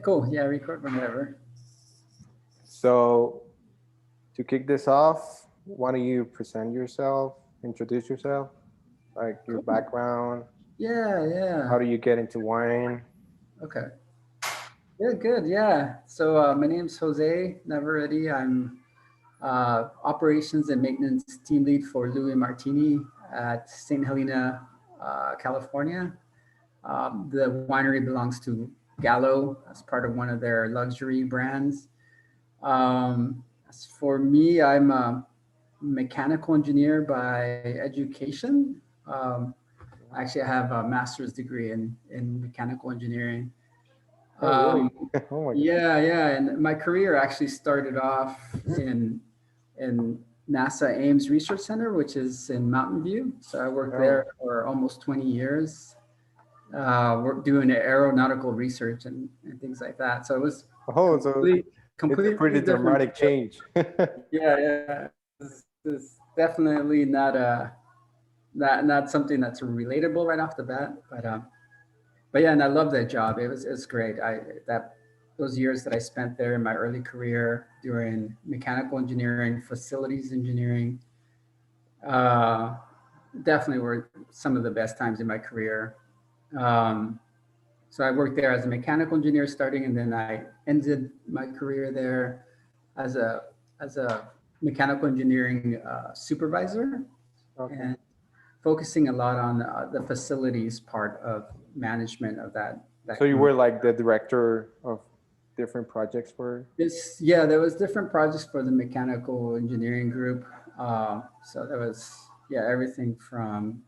Cool. Yeah, record whenever. So, to kick this off, why don't you present yourself, introduce yourself, like your Cool. background, Yeah, how yeah. do you get into wine? Okay. Yeah, good. Yeah. So my name's Jose Navarrete. I'm operations and maintenance team lead for Louis Martini at St. Helena, California. The winery belongs to Gallo as part of one of their luxury brands. As for me, I'm a mechanical engineer by education. Um, Actually, I have a master's degree in mechanical engineering. Oh, really? Um, Oh my God. yeah, yeah, and my career actually started off in NASA Ames Research Center, which is in Mountain View. So I worked there Oh, for almost 20 years, we're doing aeronautical research and things like that. So it was oh, so complete, it's a completely pretty different. dramatic change. Yeah, yeah. It's definitely not something that's relatable right off the bat, but yeah, and I love that job. It's great. I that those years that I spent there in my early career doing mechanical engineering, facilities engineering, uh, definitely were some of the best times in my career. Um, so I worked there as a mechanical engineer starting, and then I ended my career there as a as a mechanical engineering supervisor, Okay. and focusing a lot on the facilities part of management of So that you group. were like the director of different projects for. Yeah, there was different projects for the mechanical engineering group. So there was everything from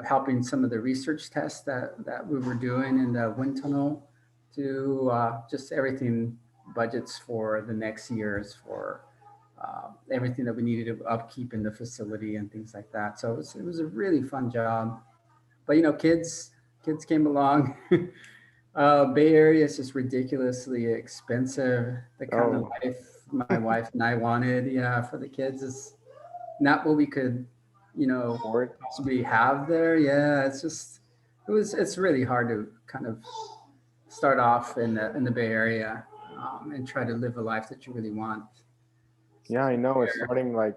helping some of the research tests that we were doing in the wind tunnel to just everything budgets for the next years for everything that we needed to upkeep in the facility and things like that. So it was a really fun job. But kids came along. Bay Area is just ridiculously expensive. The kind of Oh, life my wife and I wanted, yeah, for the kids is not what we could, afford. possibly have there. Yeah, it's really hard to kind of start off in the Bay Area, and try to live a life that you really want. Yeah, I know. It's starting like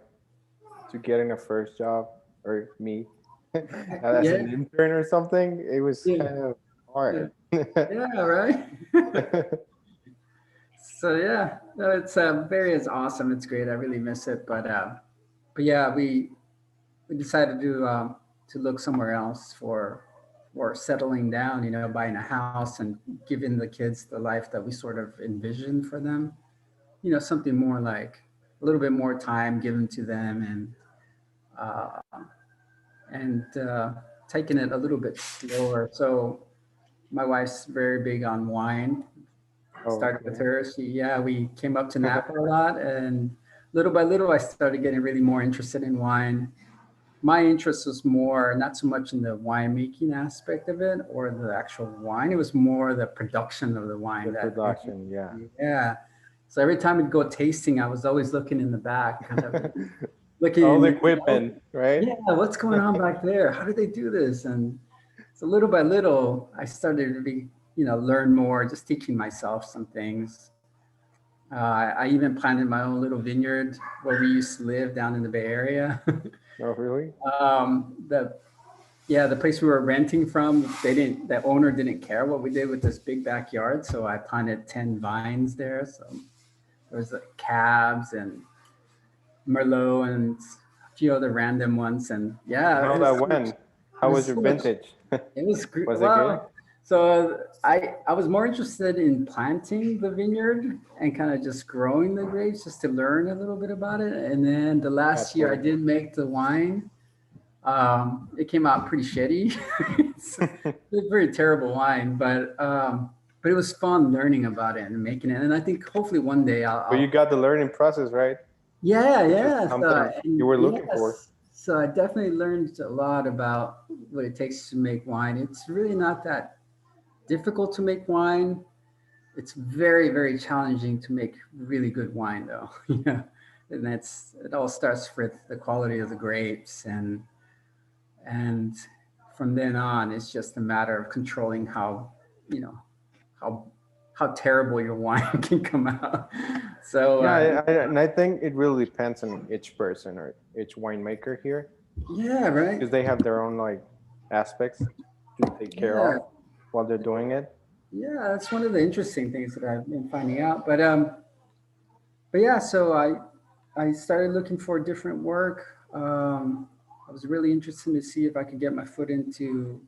to getting a first job or me as Yeah, an intern or something. It was yeah, kind of yeah, hard. yeah, right. So yeah, no, it's Bay Area is awesome. It's great. I really miss it, but yeah, we decided to look somewhere else for settling down. Buying a house and giving the kids the life that we sort of envisioned for them. Something more like a little bit more time given to them, uh, and taking it a little bit slower. So my wife's very big on wine. Oh, Started with okay. her. We came up to Napa a lot, and little by little, I started getting really more interested in wine. My interest was more not so much in the winemaking aspect of it or the actual wine. It was more the production of the wine The that production, yeah. yeah. So every time we'd go tasting, I was always looking in the back, kind of All looking, the equipment, right? yeah, what's going on back there? How do they do this? And so little by little, I started to learn more, just teaching myself some things. I even planted my own little vineyard where we used to live down in the Bay Area. Oh, really? The Yeah, the place we were renting from, the owner didn't care what we did with this big backyard, so I planted 10 vines there. So there was like cabs and merlot and a few other random ones, and And yeah, how that went? it How was was your so much. vintage? It was Was it good? well. So I was more interested in planting the vineyard and kind of just growing the grapes just to learn a little bit about it. And then the last That's year I why. did make the wine. It came out pretty shitty. It's a very terrible wine, but it was fun learning about it and making it. And I think hopefully one day But you I'll got the learning process, right? yeah, Which is yeah. something you were looking for. So I definitely learned a lot about what it takes to make wine. It's really not that difficult to make wine. It's very, very challenging to make really good wine, though. Yeah, and it all starts with the quality of the grapes, and from then on, it's just a matter of controlling you know, how how terrible your wine can come out. So Yeah, and I think it really depends on each person or each winemaker here, yeah, right. because they have their own like aspects to take care Yeah, of while they're doing it. yeah, that's one of the interesting things that I've been finding out. But yeah, so I started looking for different work. I was really interested to see if I could get my foot into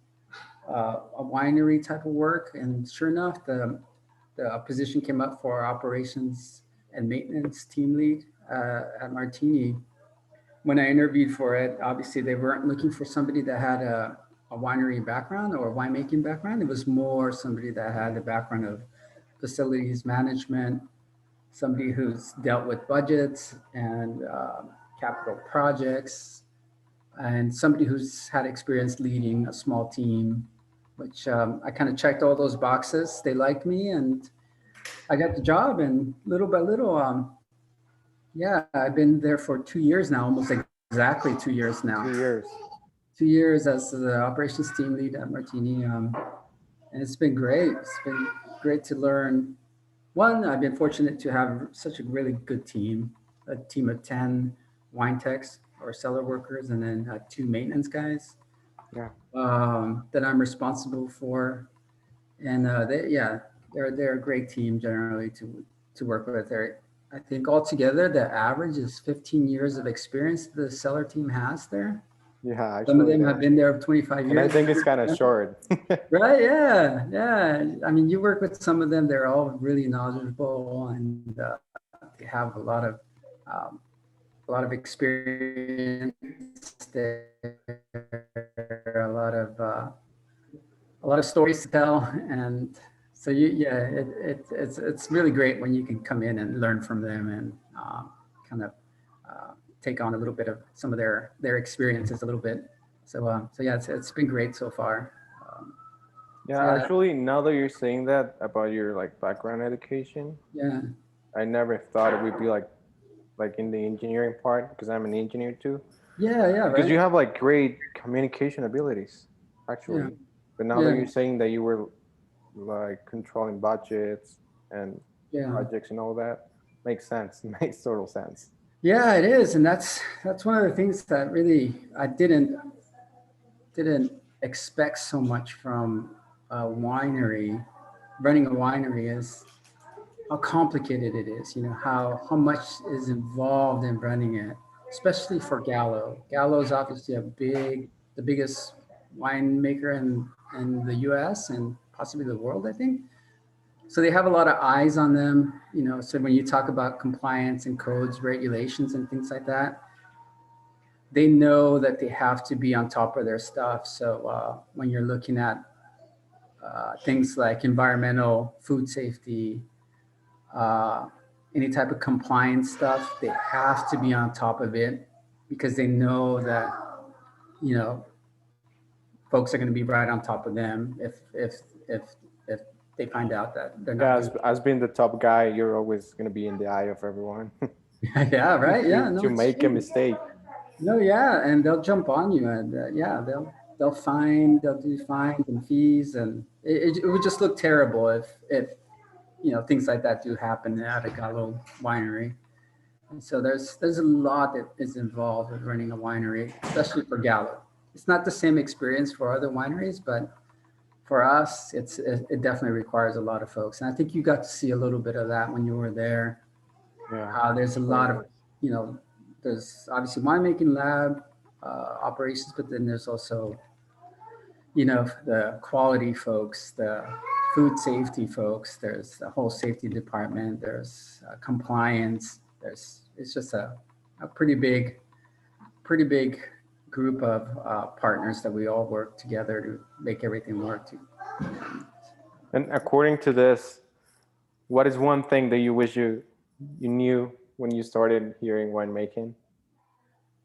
a winery type of work, and sure enough, the position came up for operations and maintenance team lead at Martini. When I interviewed for it, obviously they weren't looking for somebody that had a winery background or a winemaking background. It was more somebody that had a background of facilities management, somebody who's dealt with budgets and capital projects, and somebody who's had experience leading a small team, which I kind of checked all those boxes. They liked me, and I got the job. And little by little, yeah, I've been there for 2 years now, almost exactly 2 years now. 2 years. 2 years as the operations team lead at Martini, and it's been great. It's been great to learn. One, I've been fortunate to have such a really good team, a team of 10 wine techs or cellar workers, and then two maintenance guys Yeah. that I'm responsible for. And yeah, they're a great team generally to work with. I think altogether the average is 15 years of experience the cellar team has there. Yeah, Some of actually, them have been there 25 and I years. think it's kind of short. Right? Yeah, yeah. I mean, you work with some of them; they're all really knowledgeable, and they have um, a lot of experience there, a lot of stories to tell, and so yeah, it's really great when you can come in and learn from them and kind of take on a little bit of some of their experiences a little bit. So yeah, it's been great so far. Um, so Yeah, yeah, actually, now that you're saying that about your like background education, yeah, I never thought it would be like in the engineering part because I'm an engineer too. yeah, yeah, Because right, you have like great communication abilities, yeah, actually. But now that yeah, you're saying that you were like controlling budgets and yeah. projects and all that, makes sense. Makes total sense. Yeah, it is, and that's one of the things that really I didn't expect so much from a winery. Running a winery is how complicated it is. You know how much is involved in running it, especially for Gallo. Gallo is obviously the biggest winemaker in the U.S. and possibly the world, I think. So they have a lot of eyes on them. So when you talk about compliance and codes, regulations, and things like that, they know that they have to be on top of their stuff. So when you're looking at things like environmental, food safety, uh, any type of compliance stuff, they have to be on top of it because they know that you know folks are going to be right on top of them if if they find out that they're Yeah, not doing. as being the top guy, you're always gonna be in the eye of everyone Yeah, right. Yeah, no, to it's make a true. mistake. No, yeah, and they'll jump on you, and yeah, they'll do fines and fees, and it would just look terrible if things like that do happen at a Gallo winery. And so there's a lot that is involved with running a winery, especially for Gallo. It's not the same experience for other wineries, but for us, it definitely requires a lot of folks. And I think you got to see a little bit of that when you were there. Yeah, There's a lot of totally. you know, there's obviously winemaking lab operations, but then there's also the quality folks, the food safety folks. There's the whole safety department. There's compliance. It's just a pretty big group of partners that we all work together to make everything work. And according to this, what is one thing that you wish you knew when you started hearing winemaking?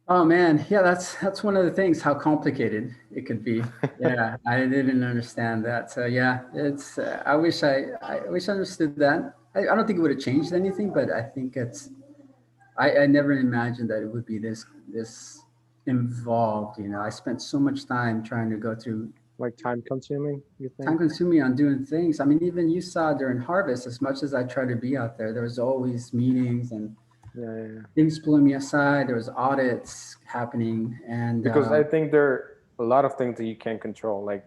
Oh man, yeah, that's one of the things how complicated it could be. Yeah, I didn't understand that. So yeah, it's I wish I understood that. I don't think it would have changed anything, but I think I never imagined that it would be this involved. I spent so much time trying to go through like time consuming, you Time think? consuming on doing things. I mean, even you saw during harvest, as much as I try to be out there, there was always meetings and Yeah, yeah, yeah. things pulling me aside. There was audits happening, and Because I think there are a lot of things that you can't control, like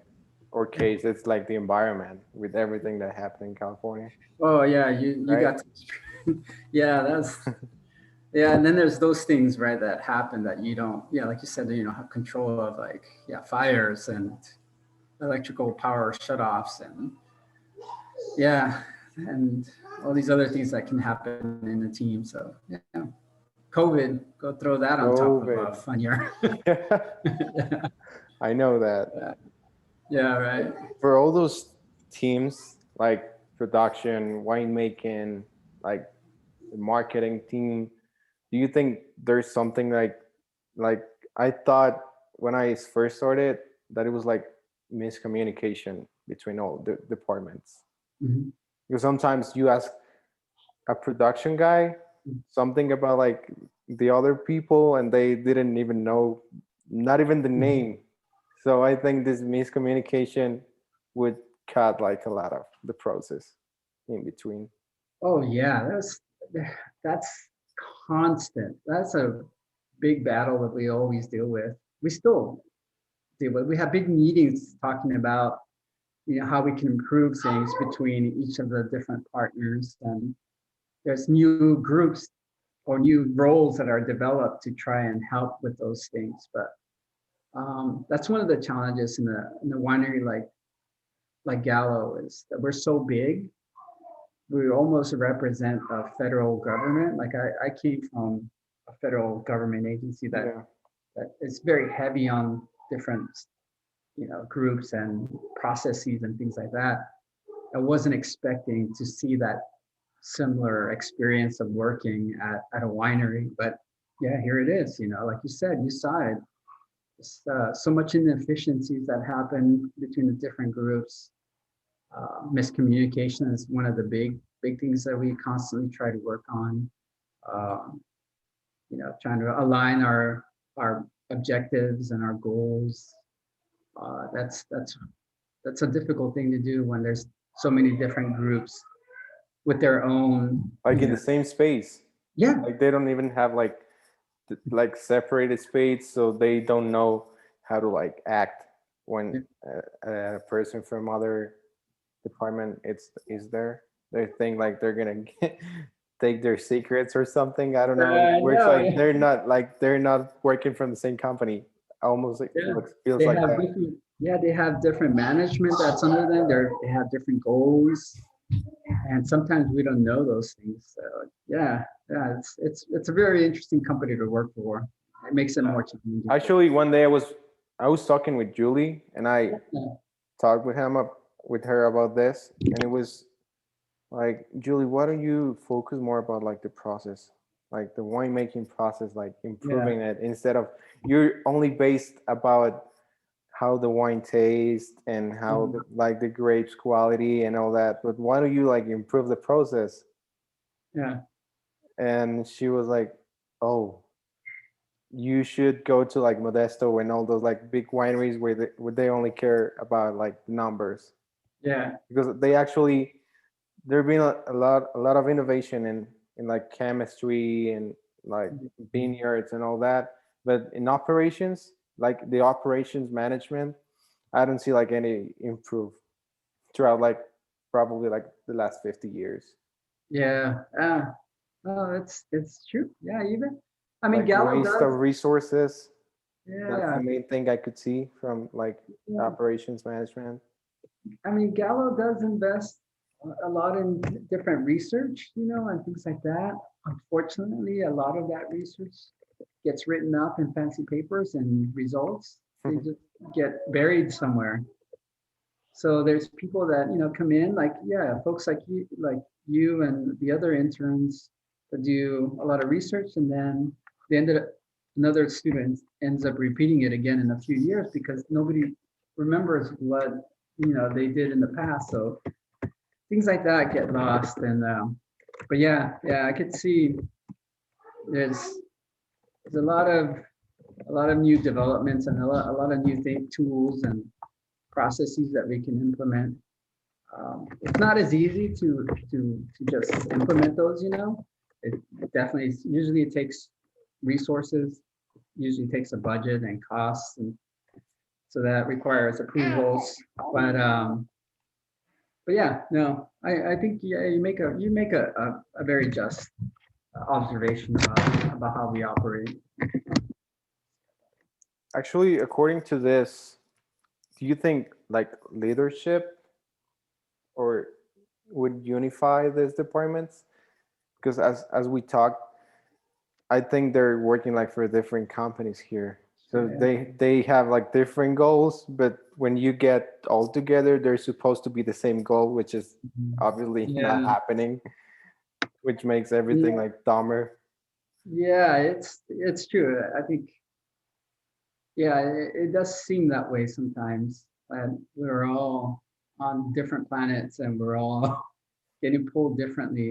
or case it's like the environment with everything that happened in California, oh yeah, you right? got to, yeah, that's yeah. And then there's those things, right, that happen that you don't, yeah, like you said, that you don't have control of, like, yeah, fires and electrical power shutoffs, and yeah, and all these other things that can happen in the team. So yeah, COVID, go throw that on top of a COVID. fun year. Yeah, Yeah, I know that. yeah, right. For all those teams like production, winemaking, like the marketing team, do you think there's something like I thought when I first started that it was like miscommunication between all the departments? Mhm. Because sometimes you ask a production guy something about like the other people and they didn't even know, not even the name. So I think this miscommunication would cut like a lot of the process in between. Oh yeah, that's constant. That's a big battle that we always deal with. We still deal with. We have big meetings talking about, how we can improve things between each of the different partners, and there's new groups or new roles that are developed to try and help with those things. But that's one of the challenges in the winery, like Gallo, is that we're so big. We almost represent a federal government. Like I came from a federal government agency Yeah. that is very heavy on different, groups and processes and things like that. I wasn't expecting to see that similar experience of working at a winery, but yeah, here it is. Like you said, you saw it. So much inefficiencies that happen between the different groups. Miscommunication is one of the big things that we constantly try to work on. Um, trying to align our objectives and our goals. That's a difficult thing to do when there's so many different groups with their own. Like in the same space. Yeah, Like they don't even have like like separated space, so they don't know how to like act when a person from other department is there. They think like they're gonna take their secrets or something. I don't know. It I works know. like they're not working from the same company. Almost like Yeah, feels they like have that. different. Yeah, they have different management that's under them. They have different goals, and sometimes we don't know those things. So yeah, yeah, it's a very interesting company to work for. It makes it more challenging. Actually, one day I was talking with Julie and I talked with her about this, and it was like, Julie, why don't you focus more about like the process, like the winemaking process, like Yeah, improving it instead of you're only based about how the wine tastes and how mhm, like the grapes quality and all that. But why don't you like improve the process? yeah, And she was like, oh, you should go to like Modesto and all those like big wineries where they only care about like the numbers yeah, because they actually there have been a lot of innovation in like chemistry and like mhm. vineyards and all that, but in operations, like the operations management, I don't see like any improve throughout like probably like the last 50 years. Yeah. Oh, it's true. Yeah, even I mean Like Gallo waste of does. resources, that's the Yeah, main thing I could see from like yeah. operations management. I mean Gallo does invest a lot in different research, and things like that. Unfortunately, a lot of that research gets written up in fancy papers and results. They just get buried somewhere. So there's people that come in, like, yeah, folks like you and the other interns that do a lot of research, and then they ended up another student ends up repeating it again in a few years because nobody remembers what they did in the past. So things like that get lost. And but yeah, I could see there's there's a lot of new developments and a lot of new tools and processes that we can implement. It's not as easy to just implement those, you know. It definitely usually it takes resources, usually takes a budget and costs, and so that requires approvals. But yeah, no, I think yeah, you make a very just observation about how we operate. Actually, according to this, do you think like leadership or would unify these departments? Because as we talked, I think they're working like for different companies here. So Yeah. they have like different goals, but when you get all together, they're supposed to be the same goal, which is obviously not Yeah. happening, which makes everything Yeah. like dumber. Yeah, it's true. I think yeah, it does seem that way sometimes. And we're all on different planets and we're all getting pulled differently,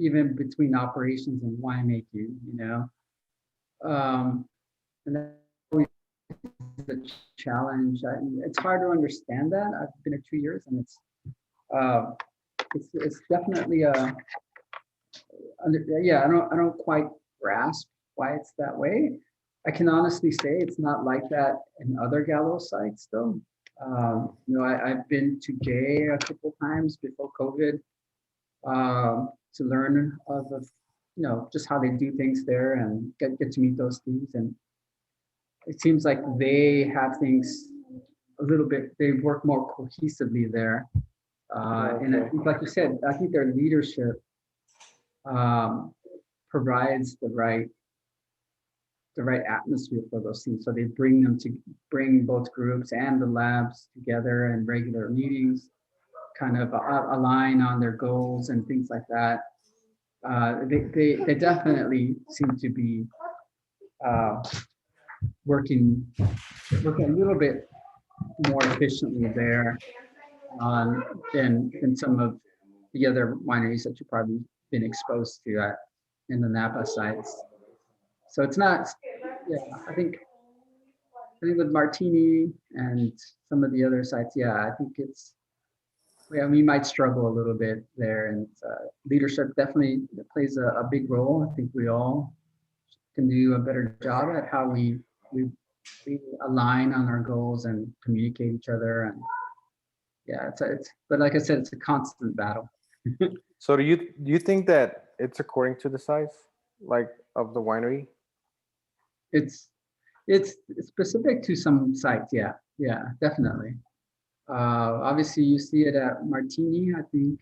even between operations and winemaking, you know. And that's always a challenge. It's hard to understand that. I've been here 2 years and uh, it's definitely yeah, I don't quite grasp why it's that way. I can honestly say it's not like that in other Gallo sites though. You know, I've been to Gay a couple times before COVID to learn of the, you know, just how they do things there and get to meet those teams. And it seems like they have things a little bit, they work more cohesively there. And I Okay. think, like you said, I think their leadership um, provides the right atmosphere for those teams. So they bring both groups and the labs together in regular meetings, kind of align on their goals and things like that. They definitely seem to be uh, working a little bit more efficiently there than some of the other wineries that you've probably been exposed to in the Napa sites. So it's not, yeah, I think with Martini and some of the other sites, yeah, I think yeah, we might struggle a little bit there. And leadership definitely plays a big role. I think we all can do a better job at how we, we align on our goals and communicate each other. And yeah, but like I said, it's a constant battle. So do you think that it's according to the size, like of the winery? It's it's specific to some sites. Yeah, yeah, definitely. Obviously, you see it at Martini. I think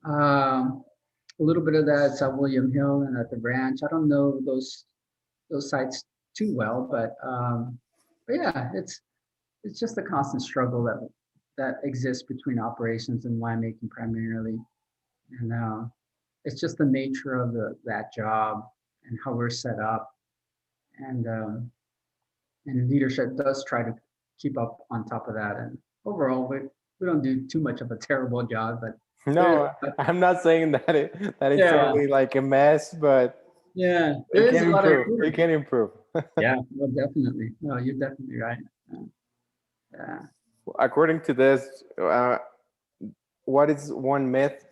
a little bit of that at William Hill and at the Ranch. I don't know those sites too well, but yeah, it's just a constant struggle that exists between operations and winemaking primarily, and it's just the nature of that job and how we're set up, and leadership does try to keep up on top of that, and overall we don't do too much of a terrible job, but there, No, I'm not saying that it's yeah, only like a mess, but yeah, there it is can a lot of improve. It improvement. can improve. Yeah, well, definitely. No, you're definitely right. Yeah. According to this, what is one myth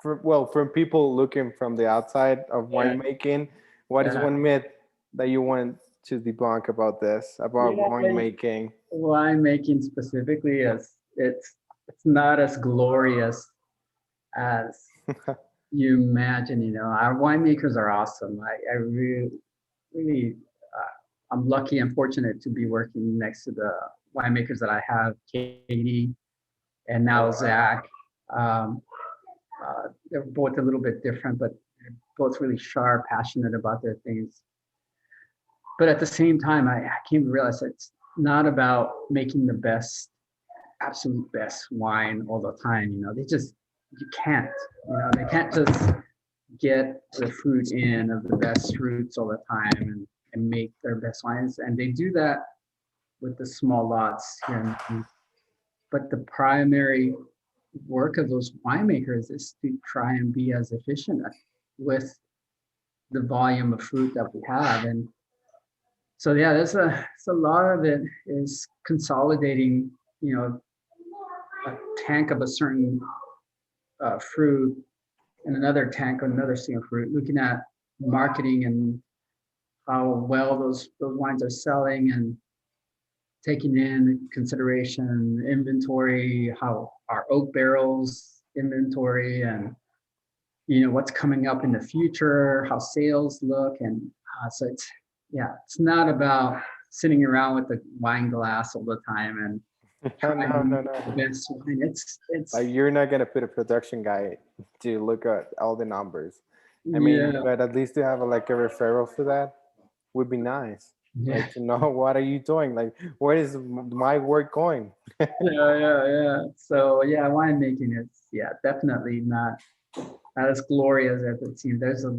for people looking from the outside of Yeah. winemaking? What is Yeah. one myth that you want to debunk about this, about Yeah. winemaking? Winemaking specifically is it's not as glorious as you imagine. You know, our winemakers are awesome. I really I'm lucky and fortunate to be working next to the winemakers that I have, Katie and now Zach. Um, they're both a little bit different, but they're both really sharp, passionate about their things. But at the same time, I came to realize it's not about making the absolute best wine all the time. You know, you can't, you know, they can't just get the fruit in of the best fruits all the time and make their best wines. And they do that with the small lots here and there. But the primary work of those winemakers is to try and be as efficient with the volume of fruit that we have. And So yeah, it's a lot of it is consolidating, you know, a tank of a certain fruit and another tank of another single fruit, looking at marketing and how well those wines are selling, and taking in consideration inventory, how our oak barrels inventory, and what's coming up in the future, how sales look, and so it's not about sitting around with the wine glass all the time and No, trying no, no. the best wine. It's Like you're not gonna put a production guy to look at all the numbers. I mean, yeah, but at least to have like a referral for that would be nice. yeah, Like to know what are you doing? Like where is my work going? yeah. So yeah, winemaking is definitely not as glorious as it seems. There's uh,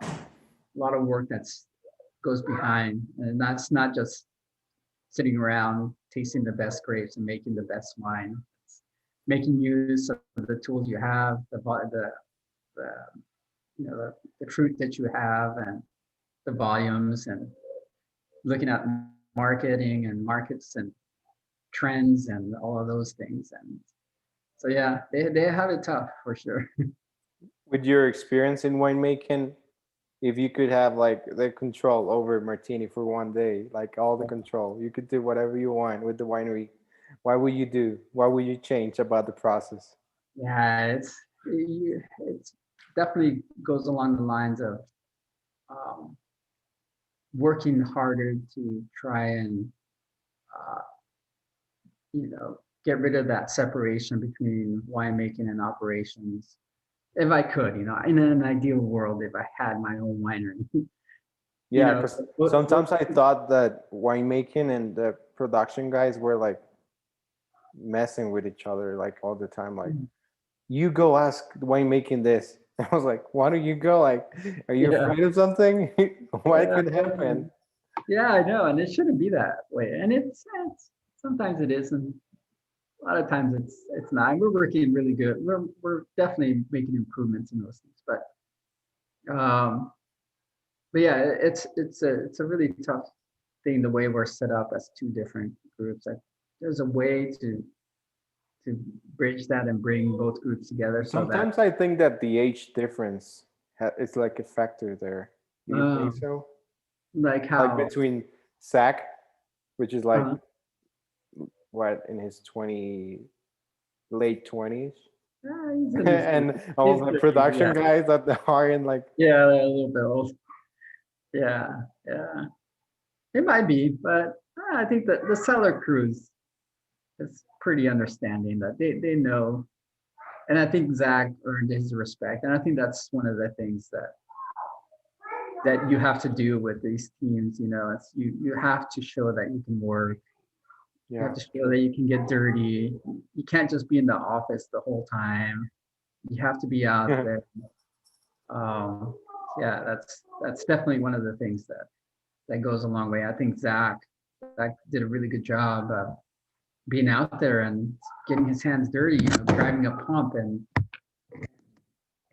a lot of work that's goes behind, and that's not just sitting around tasting the best grapes and making the best wine. It's making use of the tools you have, the the fruit that you have, and the volumes, and looking at marketing and markets and trends and all of those things. And so yeah, they have it tough for sure. With your experience in winemaking, if you could have like the control over Martini for one day, like all the control, you could do whatever you want with the winery. What would you do? What would you change about the process? Yeah, it's definitely goes along the lines of um, working harder to try and uh, get rid of that separation between winemaking and operations. If I could, in an ideal world, if I had my own winery, you Yeah, know, because what sometimes I thought that winemaking and the production guys were like messing with each other like all the time. Like, you go ask winemaking this. I was like, why don't you go? Like, are you yeah, afraid of something? What yeah, could happen? yeah, I know, and it shouldn't be that way, and it's sometimes it is, and a lot of times it's not. We're working really good. We're definitely making improvements in those things, um, but yeah, it's a really tough thing the way we're set up as two different groups. There's a way to bridge that and bring both groups together so that Sometimes I think that the age difference is like a factor there. Do you think um, so? like Like how between Zach, which is like uh, what in his late 20s, he's in his and all he's the 30s, production yeah, guys that are in like yeah, a little bit old, yeah, yeah. It might be, but I think that the cellar crews is pretty understanding that they know, and I think Zach earned his respect, and I think that's one of the things that you have to do with these teams. It's you have to show that you can work. You have yeah. to show that you can get dirty. You can't just be in the office the whole time. You have to be out there. Um, yeah, that's definitely one of the things that goes a long way. I think Zach did a really good job being out there and getting his hands dirty. Driving a pump and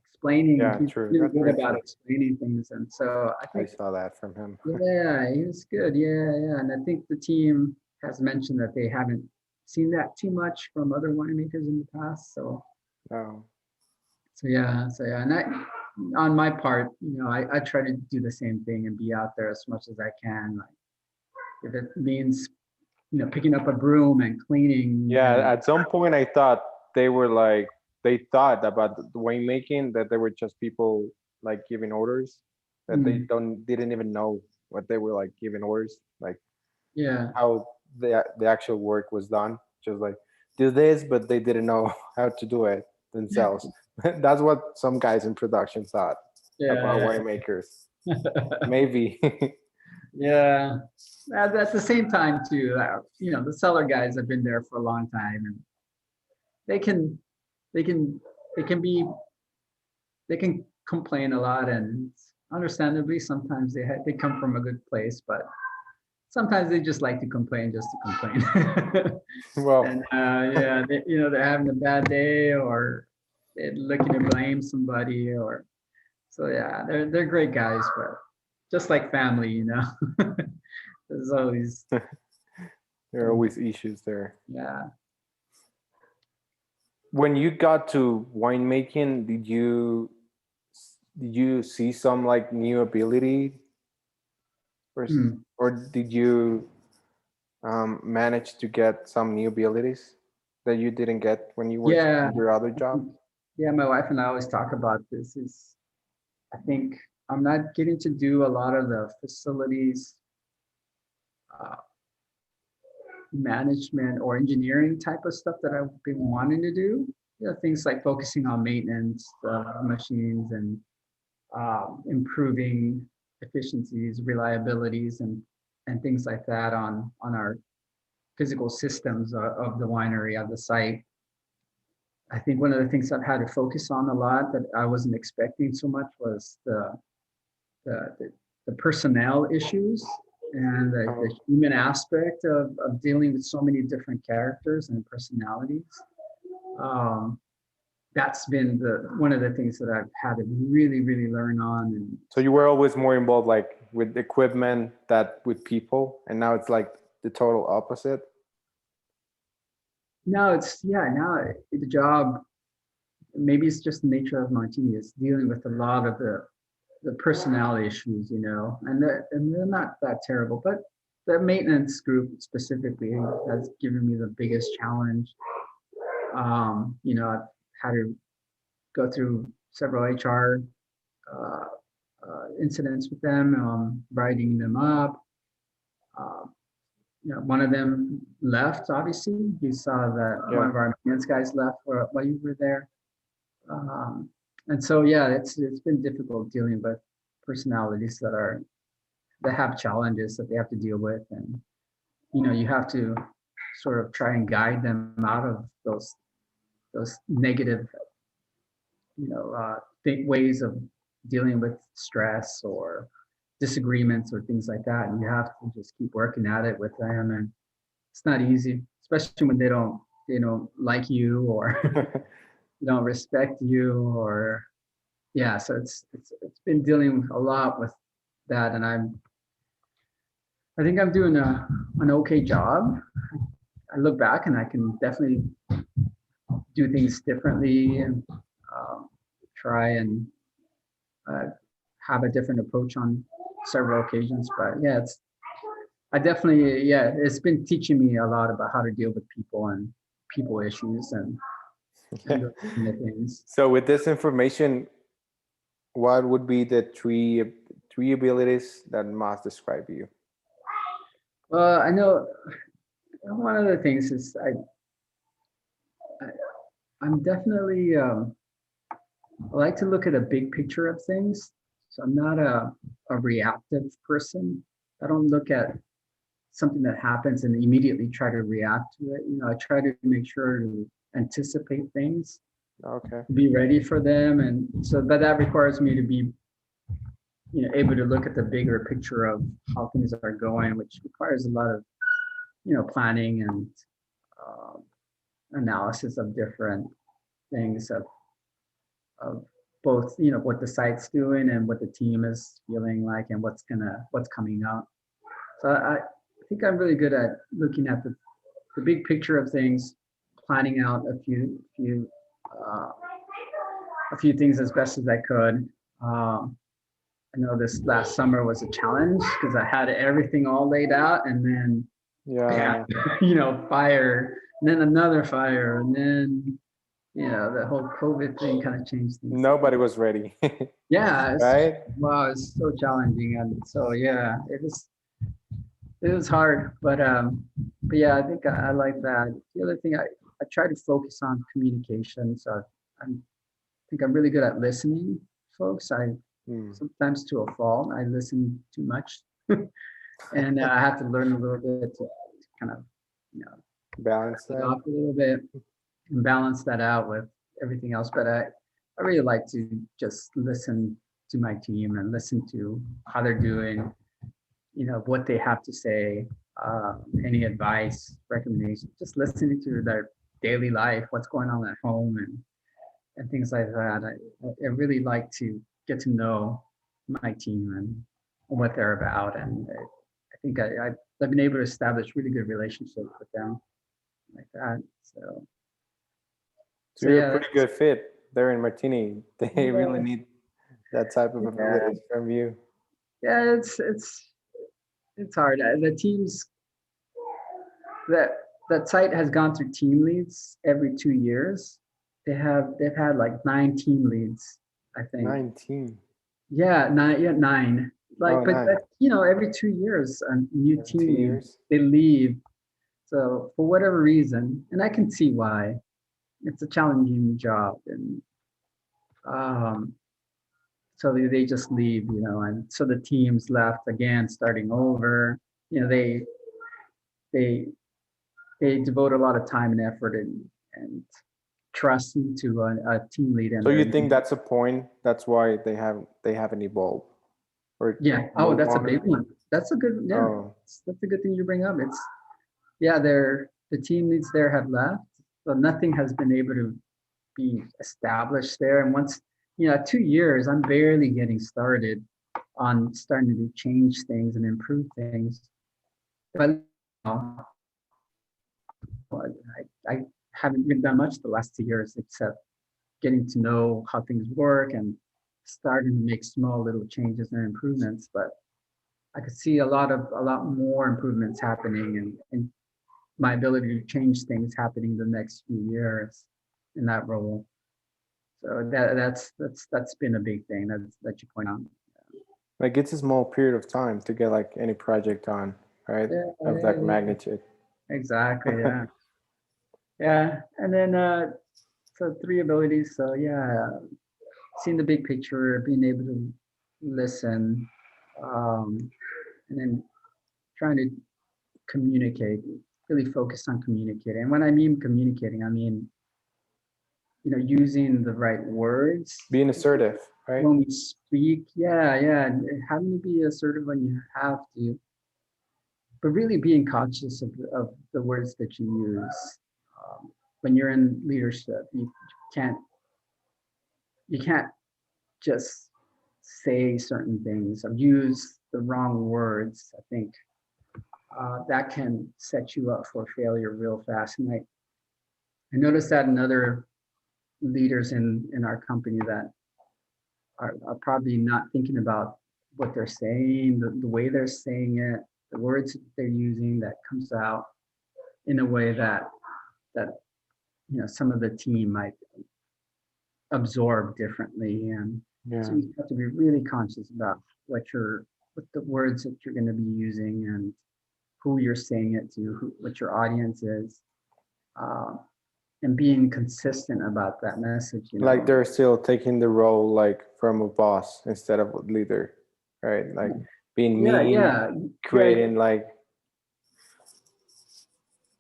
explaining. Yeah, He's true. really That's good very about true. explaining things, and so I I think saw that from him. yeah, he was good. Yeah, yeah, and I think the team has mentioned that they haven't seen that too much from other winemakers in the past. Oh, So yeah, and on my part, I try to do the same thing and be out there as much as I can. Like if it means, picking up a broom and cleaning yeah. and At some point, I thought they were like they thought about the winemaking that they were just people like giving orders that they mm, didn't even know what they were like giving orders, like yeah, how the actual work was done. Just like do this, but they didn't know how to do it themselves. That's what some guys in production thought about yeah, winemakers. Maybe. yeah. At the same time, too, the cellar guys have been there for a long time, and they can, they can, they can be, they can complain a lot, and understandably, sometimes they come from a good place, but sometimes they just like to complain just to complain. Well, And yeah, they're having a bad day, or they're looking to blame somebody, or so yeah, they're great guys, but just like family, There's always, There are always issues there. yeah. When you got to winemaking, did you see some like new ability, or Hmm. or did you manage to get some new abilities that you didn't get when you were Yeah. in your other I job? think, yeah, my wife and I always talk about this is I think I'm not getting to do a lot of the facilities uh, management or engineering type of stuff that I've been wanting to do. Things like focusing on maintenance of machines and improving efficiencies, reliabilities, and things like that on our physical systems of the winery, of the site. I think one of the things I've had to focus on a lot that I wasn't expecting so much was the, the personnel issues and the Oh, human aspect of dealing with so many different characters and personalities. Um, that's been the one of the things that I've had to really, really learn on. And so you were always more involved like with equipment that with people, and now it's like the total opposite. now it's yeah, now the job maybe it's just the nature of Martini is dealing with a lot of the personnel issues, and they're not that terrible, but the maintenance group specifically has given me the biggest challenge. I've had to go through several HR uh, incidents with them, writing them up. Uh, one of them left. Obviously, you saw that one Yeah. of our maintenance guys left while you were there, and so yeah, it's been difficult dealing with personalities that have challenges that they have to deal with, and you have to sort of try and guide them out of those negative ways of dealing with stress or disagreements or things like that. And you have to just keep working at it with them, and it's not easy, especially when they don't like you or don't respect you or yeah. So it's been dealing a lot with that, and I think I'm doing an okay job. I look back and I can definitely do things differently and try and uh, have a different approach on several occasions. But yeah, I definitely, yeah, it's been teaching me a lot about how to deal with people and people issues and those kind of things. So with this information, what would be the three abilities that must describe you? Well, I know one of the things is I'm definitely I like to look at a big picture of things. So I'm not a reactive person. I don't look at something that happens and immediately try to react to it. I try to make sure to anticipate things, Okay. be ready for them. And so, but that requires me to be, able to look at the bigger picture of how things are going, which requires a lot of, planning and um, analysis of different things of both, what the site's doing and what the team is feeling like and what's coming up. So I think I'm really good at looking at the big picture of things, planning out uh, a few things as best as I could. Um, I know this last summer was a challenge because I had everything all laid out, and then bam, Yeah. fire, and then another fire, and then the whole COVID thing kind of changed things. Nobody was ready. Yeah, Right? wow, it's so challenging, and so yeah, it was hard, but yeah, I think I like that. The other thing I try to focus on communication. So I think I'm really good at listening, folks. I Hmm. sometimes to a fault. I listen too much, and I have to learn a little bit to kind of you know Balance it that. off a little bit and balance that out with everything else. But I really like to just listen to my team and listen to how they're doing, what they have to say, any advice, recommendations, just listening to their daily life, what's going on at home, and things like that. I really like to get to know my team what they're about, and I think I've been able to establish really good relationships with them like that. So So you're a yeah, pretty good fit there in Martini. They really yeah, need that type of yeah, abilities from you. yeah. It's hard. The teams that that site has gone through team leads every 2 years. They've had like 9 team leads, I think. 19. Yeah, nine. Yeah, nine. Oh, Like, but nine. every 2 years, a new Every two team lead years. they leave. So for whatever reason, and I can see why, it's a challenging job, and um, so they just leave, and so the teams left again, starting over. You know, they they devote a lot of time and effort and trust into a team lead and So you their think that's a point? That's why they haven't evolved or yeah. Oh, no that's a big longer. one. That's a good yeah. Oh, That's a good thing you bring up. It's yeah, the team leads there have left, so nothing has been able to be established there. And once 2 years, I'm barely getting started on starting to change things and improve things. But I haven't really done much the last 2 years except getting to know how things work and starting to make small little changes and improvements. But I could see a lot more improvements happening and my ability to change things happening the next few years in that role. So that's been a big thing that you point out. like it's a small period of time to get like any project on, right? Yeah, Of yeah, that yeah. magnitude. Exactly. Yeah, yeah. And then so three abilities. So yeah, seeing the big picture, being able to listen, um, and then trying to communicate. Really focus on communicating. And when I mean communicating, I mean using the right words Being assertive, right? when we speak. Yeah, yeah. And having to be assertive when you have to, but really being conscious of the words that you use. When you're in leadership, can't you can't just say certain things or use the wrong words. I think that can set you up for failure real fast. And I noticed that in other leaders in our company that are probably not thinking about what they're saying, the way they're saying it, the words that they're using that comes out in a way that some of the team might absorb differently. And so Yeah. you have to be really conscious about what the words that you're going to be using and who you're saying it to, what your audience is, uh, and being consistent about that message. Like they're still taking the role like from a boss instead of a leader, right? Like being Yeah, mean, yeah, yeah. creating like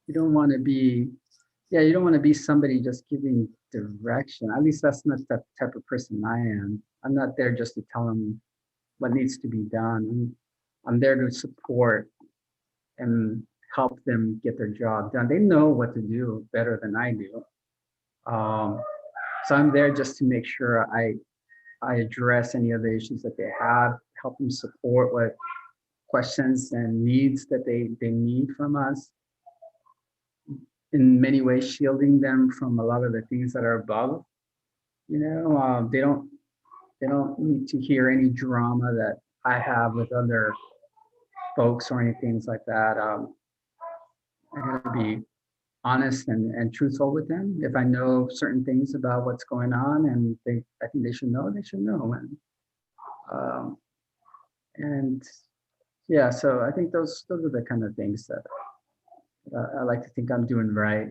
You don't want to be, yeah, you don't want to be somebody just giving direction. At least that's not the type of person I am. I'm not there just to tell them what needs to be done. I'm there to support and help them get their job done. They know what to do better than I do. Um, so I'm there just to make sure I address any of the issues that they have, help them support what questions and needs that they need from us. In many ways, shielding them from a lot of the things that are above. They don't need to hear any drama that I have with other folks or anything like that. I gotta be honest and truthful with them. If I know certain things about what's going on and I think they should know, they should know. Um, and yeah, so I think those are the kind of things that I like to think I'm doing right.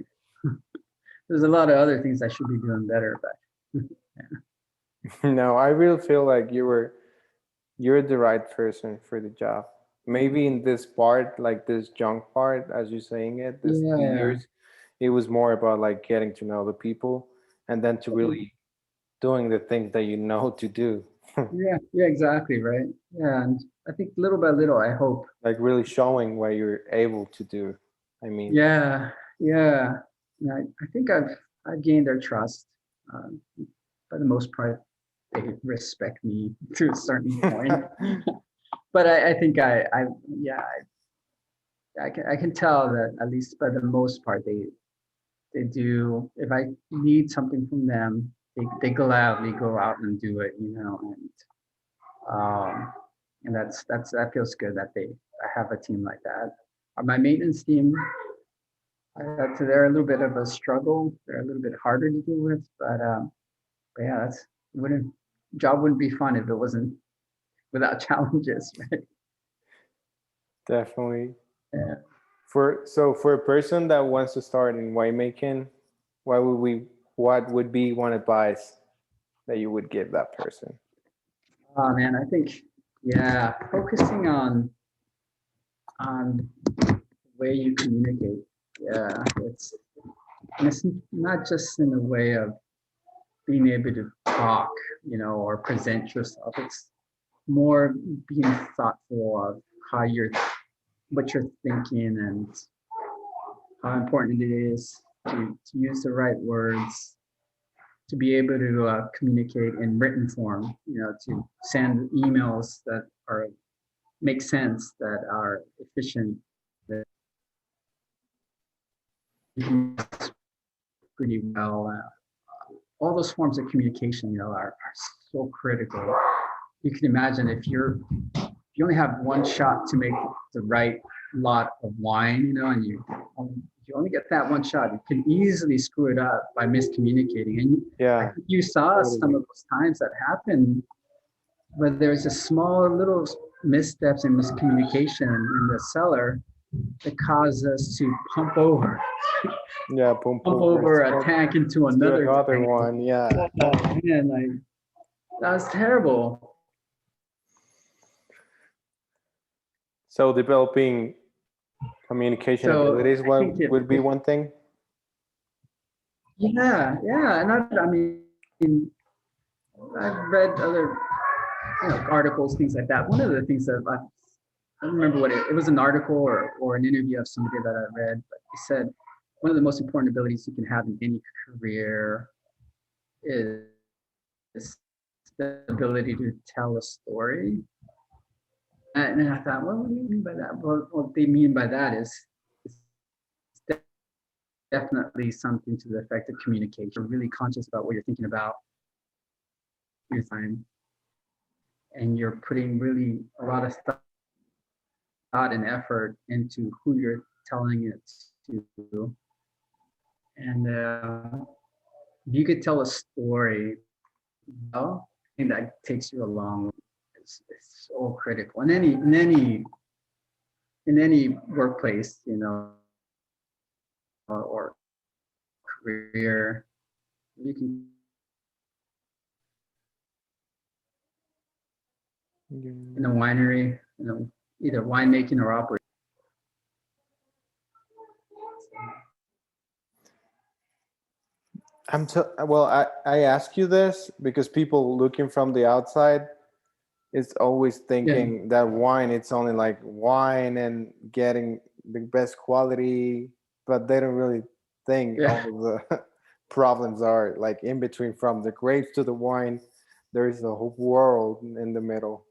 There's a lot of other things I should be doing better, but no, I really feel like you're the right person for the job. Maybe in this part, like this junk part, as you're saying it, this two yeah, years, it was more about like getting to know the people and then to really doing the things that you know to do. yeah, yeah, exactly, right. Yeah, and I think little by little, I hope. Like really showing what you're able to do. I mean, Yeah, yeah. Yeah, I think I've gained their trust. Um, for the most part, they respect me to a certain point. but I think yeah, I can tell that at least by the most part, they do. If I need something from them, they gladly go out and do it, you know, and that feels good that I have a team like that. My maintenance team, they're a little bit of a struggle. They're a little bit harder to deal with, but yeah, wouldn't job wouldn't be fun if it wasn't without challenges, right? Definitely. Yeah. For a person that wants to start in winemaking, what would be one advice that you would give that person? Oh man, I think yeah, focusing on the way you communicate. Yeah, it's not just in the way of being able to talk, you know, or present yourself. It's more being thoughtful of how what you're thinking and how important it is to use the right words, to be able to communicate in written form, you know, to send emails that are make sense, that are efficient, that you can pretty well. All those forms of communication, you know, are so critical. You can imagine if you only have one shot to make the right lot of wine, you know, and you only get that one shot, you can easily screw it up by miscommunicating. And I Yeah, think you saw some totally. of those times that happen where there's a small little missteps and miscommunication in the cellar that cause us to Yeah, boom, pump boom, over a tank into to another another tank. one. Yeah. Oh man, like that was terrible. So developing communication So abilities, I think what would be one thing? yeah, and I mean, I've read other articles, things like that. One of the things that I don't remember what it was, an article or an interview of somebody that I read, but he said one of the most important abilities you can have in any career is the ability to tell a story. And I thought, well, what do you mean by that? Well, what they mean by that is it's definitely something to the effect of communication. You're really conscious about what you're thinking about your time, and you're putting really a lot of thought and effort into who you're telling it to. And if you could tell a story well, I think that takes you a long way. It's so critical in any workplace, you know, or career. You can in a winery, you know, either winemaking or operating. Well, I ask you this because people looking from the outside is always Yeah, thinking that wine, it's only like wine and getting the best quality, but they don't really think yeah. all of the problems are like in between from the grapes to the wine. There's a whole world in the middle.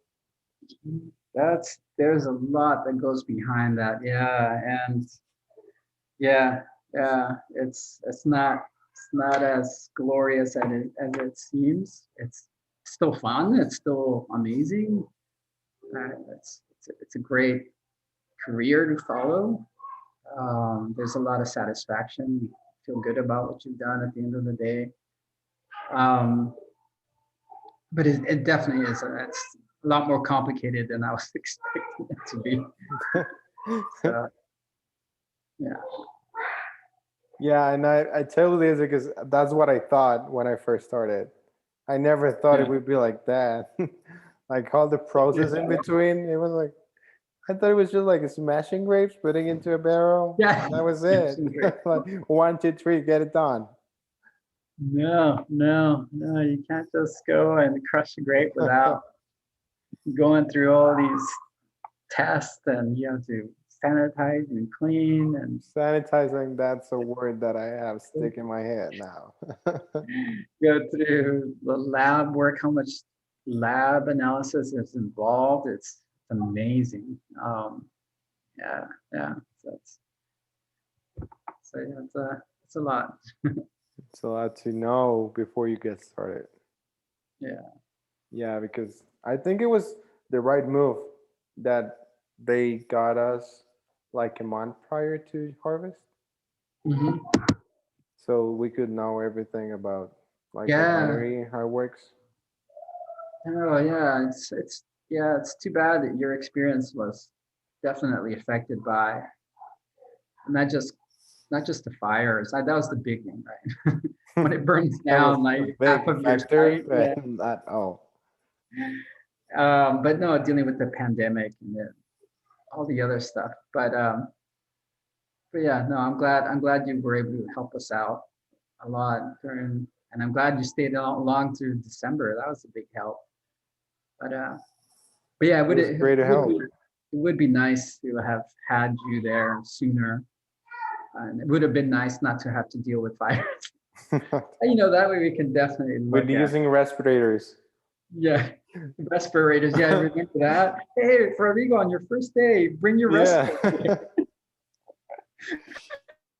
There's a lot that goes behind that. Yeah, and yeah, yeah. It's not as glorious as it seems. It's still fun. It's still amazing. It's a great career to follow. There's a lot of satisfaction. You feel good about what you've done at the end of the day. Um, but it definitely is. It's a lot more complicated than I was expecting it to be. So yeah, Yeah, and I tell you this because that's what I thought when I first started. I never thought it yeah, would be like that. Like all the process in between, it was like I thought it was just like smashing grapes, putting into a barrel, yeah. and that was it. Like one, two, three, get it done. No. You can't just go and crush a grape without going through all these tests, and you have to sanitize and clean and Sanitizing, that's a word that I have stick in my head now. go through the lab work, how much lab analysis is involved. amazing. Yeah, yeah. So yeah, it's a lot. It's a lot to know before you get started. Yeah. Yeah, because I think it was the right move that they got us like a month prior to harvest, Hmm. so we could know everything about like the Yeah. winery, how it works. Oh, yeah. It's yeah. It's too bad that your experience was definitely affected by not just the fires. That was the big one, right? When it burns That was down like a half big of your factor, site. Yeah. but not all. But no, dealing with the pandemic and all the other stuff. But yeah, no, I'm glad you were able to help us out a lot during, and I'm glad you stayed along through December. That was a big help. But uh, but yeah, It was great to help. it would be nice to have had you there sooner, and it would have been nice not to have to deal with fires. That way we can definitely With look at, using respirators. yeah, respirators. Yeah, remember that? Hey, Rodrigo, on your first day, bring your Yeah. respirator.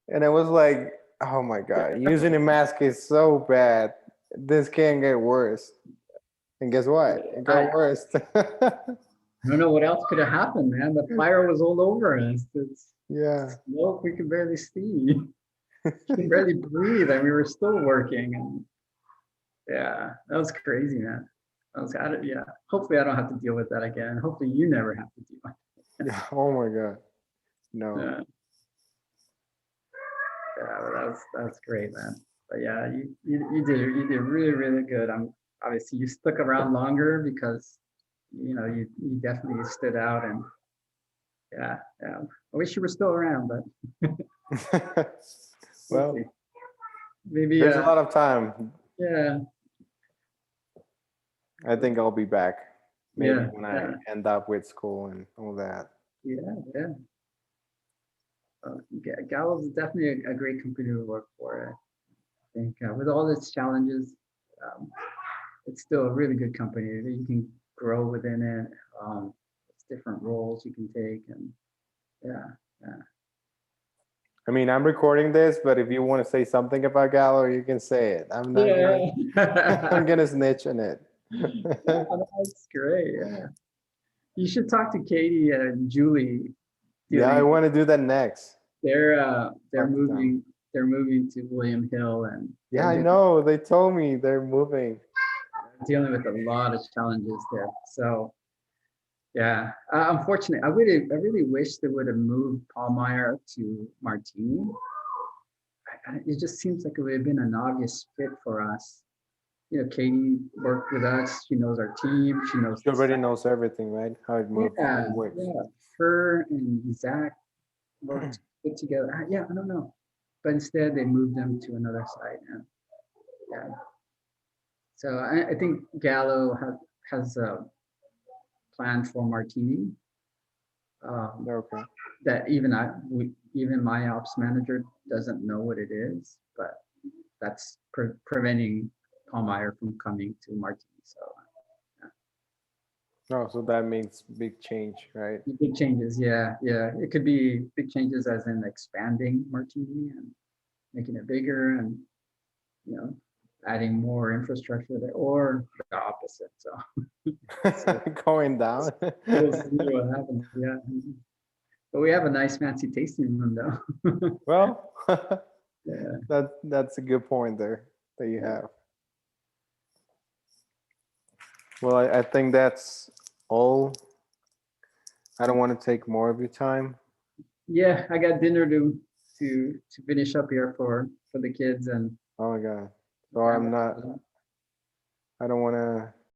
And I was like, oh my God, using a mask is so bad. This can't get worse. And guess what? It I got worse. I don't know what else could have happened, man. The fire was all over us. It's Yeah. smoke we could barely see. We could barely breathe, and we were still working. And yeah, that was crazy, man. Yeah. Hopefully, I don't have to deal with that again. Hopefully, you never have to deal with Yeah. Oh my God. it. No. Yeah, but that's great, man. But yeah, you did really really good. I'm obviously you stuck around longer because you definitely stood out, and yeah. I wish you were still around, but we'll Well, see. Maybe there's a lot of time. yeah, I think I'll be back. Maybe yeah, when I yeah, end up with school and all that. yeah. Gallows is definitely a great company to work for. I think with all its challenges, um, it's still a really good company. You can grow within it. It's different roles you can take, and yeah, yeah, I mean, I'm recording this, but if you want to say something about Gallo, you can say it. I'm not gonna. yeah. I'm gonna snitch on it. Yeah, that's great. Yeah, you should talk to Katie and Julie. Yeah, I Dealing, want to do that next. they're Talk to them. moving. They're moving to William Hill, and Yeah, I know. They told me they're moving. dealing with a lot of challenges there. So yeah, unfortunately, I really wish they would have moved Paul to Martini. It just seems like it would have been an obvious fit for us. Katie worked with us. She knows our team. She knows She the already site. knows everything, right? How it moves, how it Yeah, works. yeah. Her and Zach worked good together. Yeah, I don't know, but instead they moved them to another site. And yeah, so I think Gallo has a plan for Martini. Um, Okay. that even my ops manager doesn't know what it is, but that's preventing Palmeyer from coming to Martini. So Oh, so that means big change, right? big changes, yeah, yeah. It could be big changes as in expanding Martini and making it bigger, and you know, adding more infrastructure there, or the opposite. So Going down. we'll see what happens. Yeah, but we have a nice fancy tasting room though. Well, Yeah, that's a good point there that you yeah. have. Well, I think that's all. I don't want to take more of your time. Yeah, I got dinner to finish up here for the kids and Oh my God. So family. I don't want to